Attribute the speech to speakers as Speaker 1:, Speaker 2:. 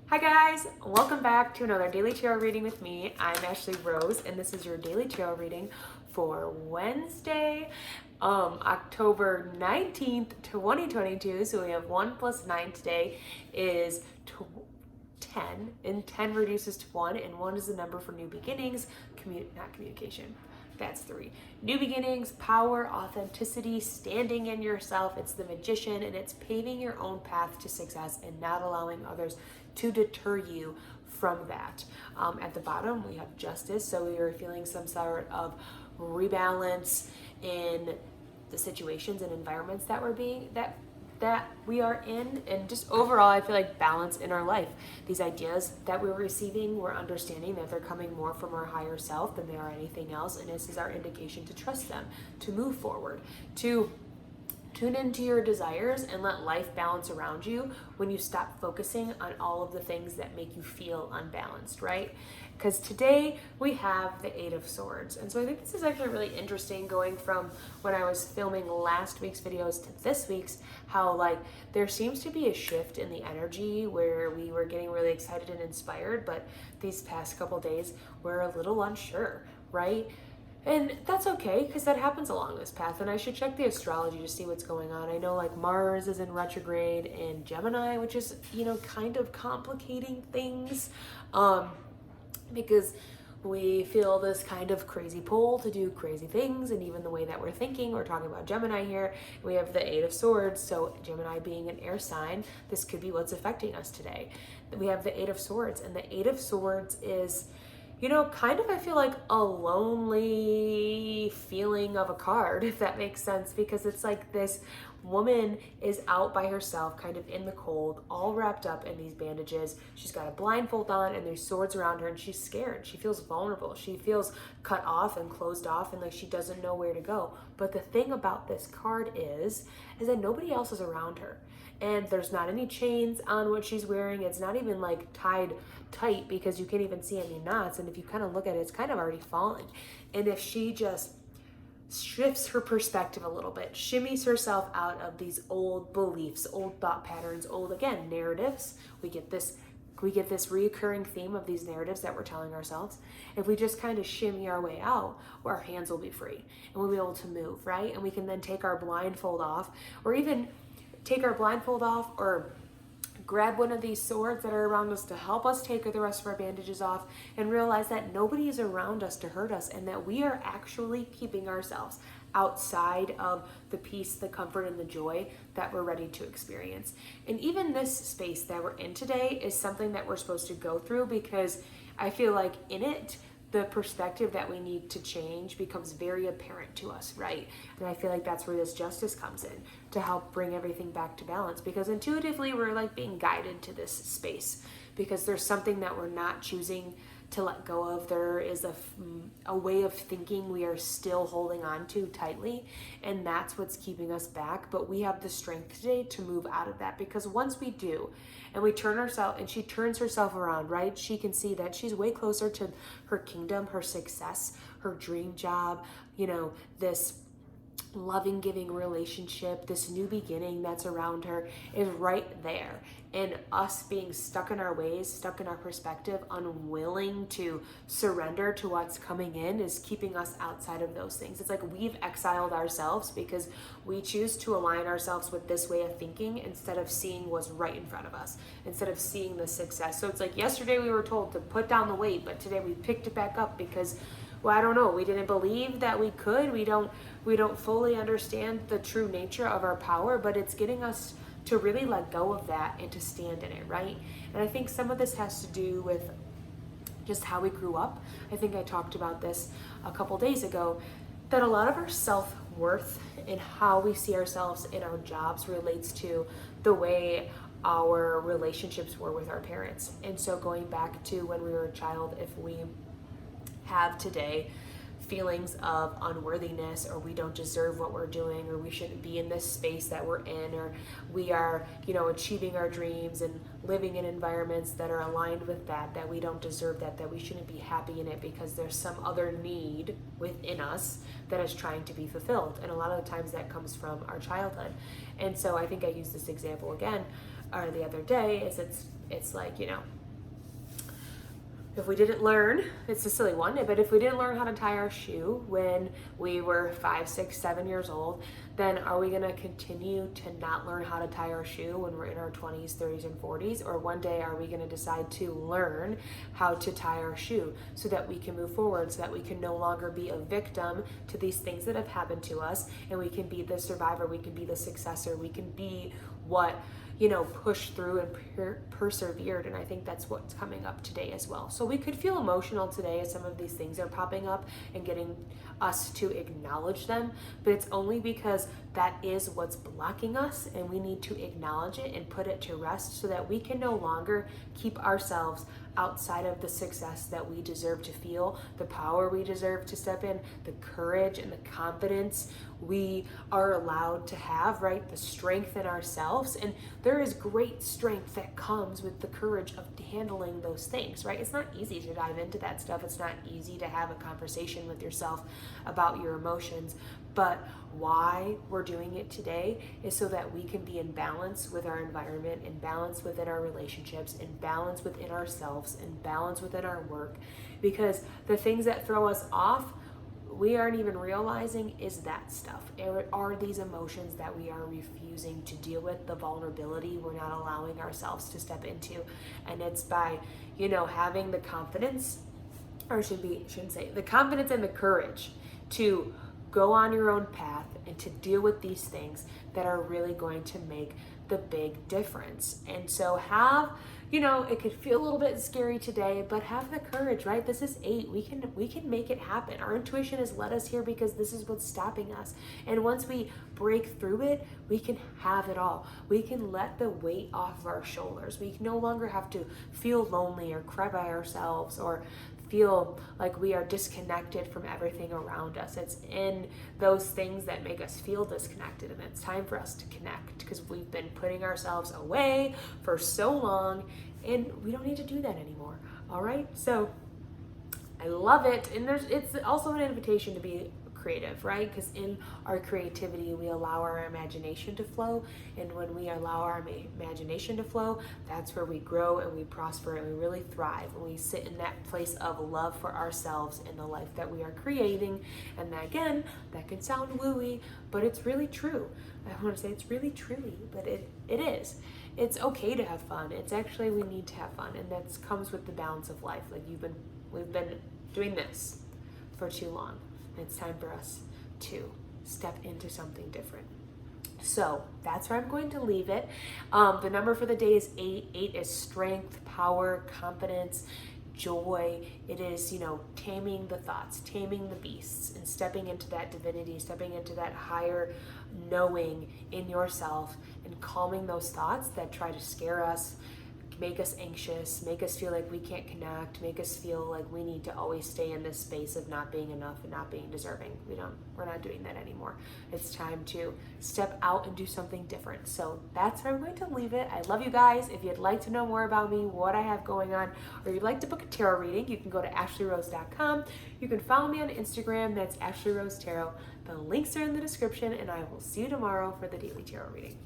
Speaker 1: Hi guys, welcome back to another Daily Tarot reading with me. I'm Ashley Rose and this is your Daily Tarot reading for Wednesday, October 19th, 2022. So we have 1 plus 9 today is 10, and 10 reduces to 1, and 1 is the number for new beginnings, not communication. That's 3. New beginnings, power, authenticity, standing in yourself. It's the Magician, and it's paving your own path to success and not allowing others to deter you from that. At the bottom, we have Justice. So we are feeling some sort of rebalance in the situations and environments that we are in, and just overall I feel like balance in our life. These ideas that we're receiving, we're understanding that they're coming more from our higher self than they are anything else, and this is our indication to trust them, to move forward, to tune into your desires and let life balance around you when you stop focusing on all of the things that make you feel unbalanced, right? Because today we have the Eight of Swords. And so I think this is actually really interesting, going from when I was filming last week's videos to this week's, how like there seems to be a shift in the energy where we were getting really excited and inspired, but these past couple days we're a little unsure, right? And that's okay, because that happens along this path, and I should check the astrology to see what's going on. I know like Mars is in retrograde in Gemini, which is, kind of complicating things, because we feel this kind of crazy pull to do crazy things, and even the way that we're thinking, we're talking about Gemini here, we have the Eight of Swords, so Gemini being an air sign, this could be what's affecting us today. We have the Eight of Swords, and the Eight of Swords is, kind of, I feel like a lonely feeling of a card, if that makes sense, because it's like this woman is out by herself, kind of in the cold, all wrapped up in these bandages. She's got a blindfold on and there's swords around her, and she's scared. She feels vulnerable. She feels cut off and closed off, and like she doesn't know where to go. But the thing about this card is that nobody else is around her. And there's not any chains on what she's wearing. It's not even like tied tight, because you can't even see any knots. And if you kind of look at it, it's kind of already falling. And if she just shifts her perspective a little bit, shimmies herself out of these old beliefs, old thought patterns, old, again, narratives. We get this reoccurring theme of these narratives that we're telling ourselves. If we just kind of shimmy our way out, our hands will be free and we'll be able to move, right? And we can then take our blindfold off, or even take our blindfold off, or grab one of these swords that are around us to help us take the rest of our bandages off, and realize that nobody is around us to hurt us, and that we are actually keeping ourselves outside of the peace, the comfort, and the joy that we're ready to experience. And even this space that we're in today is something that we're supposed to go through, because I feel like in it, the perspective that we need to change becomes very apparent to us, right? And I feel like that's where this Justice comes in, to help bring everything back to balance, because intuitively we're like being guided to this space, because there's something that we're not choosing to let go of. There is a way of thinking we are still holding on to tightly, and that's what's keeping us back. But we have the strength today to move out of that, because once we do, and we turn ourselves, and she turns herself around, right? She can see that she's way closer to her kingdom, her success, her dream job, this loving, giving relationship, this new beginning that's around her is right there. And us being stuck in our ways, stuck in our perspective, unwilling to surrender to what's coming in, is keeping us outside of those things. It's like we've exiled ourselves because we choose to align ourselves with this way of thinking instead of seeing what's right in front of us, instead of seeing the success. So it's like yesterday we were told to put down the weight, but today we picked it back up because, well, I don't know, we didn't believe that we could. We don't fully understand the true nature of our power, but it's getting us to really let go of that and to stand in it, right? And I think some of this has to do with just how we grew up. I think I talked about this a couple days ago, that a lot of our self-worth and how we see ourselves in our jobs relates to the way our relationships were with our parents. And so going back to when we were a child, if we have today feelings of unworthiness, or we don't deserve what we're doing, or we shouldn't be in this space that we're in, or we are, achieving our dreams and living in environments that are aligned with that we don't deserve that we shouldn't be happy in it because there's some other need within us that is trying to be fulfilled. And a lot of the times that comes from our childhood. And so I think I use this example again or the other day, is it's like, if we didn't learn, it's a silly one, but if we didn't learn how to tie our shoe when we were 5, 6, 7 years old, then are we gonna continue to not learn how to tie our shoe when we're in our 20s, 30s, and 40s? Or one day are we gonna decide to learn how to tie our shoe so that we can move forward, so that we can no longer be a victim to these things that have happened to us, and we can be the survivor, we can be the successor, we can be what pushed through and persevered. And I think that's what's coming up today as well. So we could feel emotional today as some of these things are popping up and getting us to acknowledge them, but it's only because that is what's blocking us, and we need to acknowledge it and put it to rest so that we can no longer keep ourselves outside of the success that we deserve to feel, the power we deserve to step in, the courage and the confidence we are allowed to have, right? The strength in ourselves. And there is great strength that comes with the courage of handling those things, right? It's not easy to dive into that stuff. It's not easy to have a conversation with yourself about your emotions. But why we're doing it today is so that we can be in balance with our environment, in balance within our relationships, in balance within ourselves, in balance within our work. Because the things that throw us off, we aren't even realizing is that stuff. Are these emotions that we are refusing to deal with, the vulnerability we're not allowing ourselves to step into. And it's by, having the confidence, or shouldn't say, the confidence and the courage to go on your own path and to deal with these things that are really going to make the big difference. And so it could feel a little bit scary today, but have the courage, right? This is 8. We can make it happen. Our intuition has led us here because this is what's stopping us. And once we break through it, we can have it all. We can let the weight off of our shoulders. We no longer have to feel lonely or cry by ourselves or feel like we are disconnected from everything around us. It's in those things that make us feel disconnected, and it's time for us to connect because we've been putting ourselves away for so long, and we don't need to do that anymore. All right, so I love it. And it's also an invitation to be creative, right? Because in our creativity, we allow our imagination to flow. And when we allow our imagination to flow, that's where we grow and we prosper and we really thrive. And we sit in that place of love for ourselves and the life that we are creating. And that, again, that can sound wooey, but it's really true. I want to say it's really truly, but it is. It's okay to have fun. It's actually, we need to have fun. And that comes with the balance of life. Like we've been doing this for too long. It's time for us to step into something different. So that's where I'm going to leave it. The number for the day is 8. 8 is strength, power, confidence, joy. It is, taming the thoughts, taming the beasts, and stepping into that divinity, stepping into that higher knowing in yourself, and calming those thoughts that try to scare us, make us anxious, make us feel like we can't connect, make us feel like we need to always stay in this space of not being enough and not being deserving. We're not doing that anymore. It's time to step out and do something different. So that's where I'm going to leave it. I love you guys. If you'd like to know more about me, what I have going on, or you'd like to book a tarot reading, you can go to ashleyrose.com. You can follow me on Instagram. That's Ashley Rose Tarot. The links are in the description, and I will see you tomorrow for the daily tarot reading.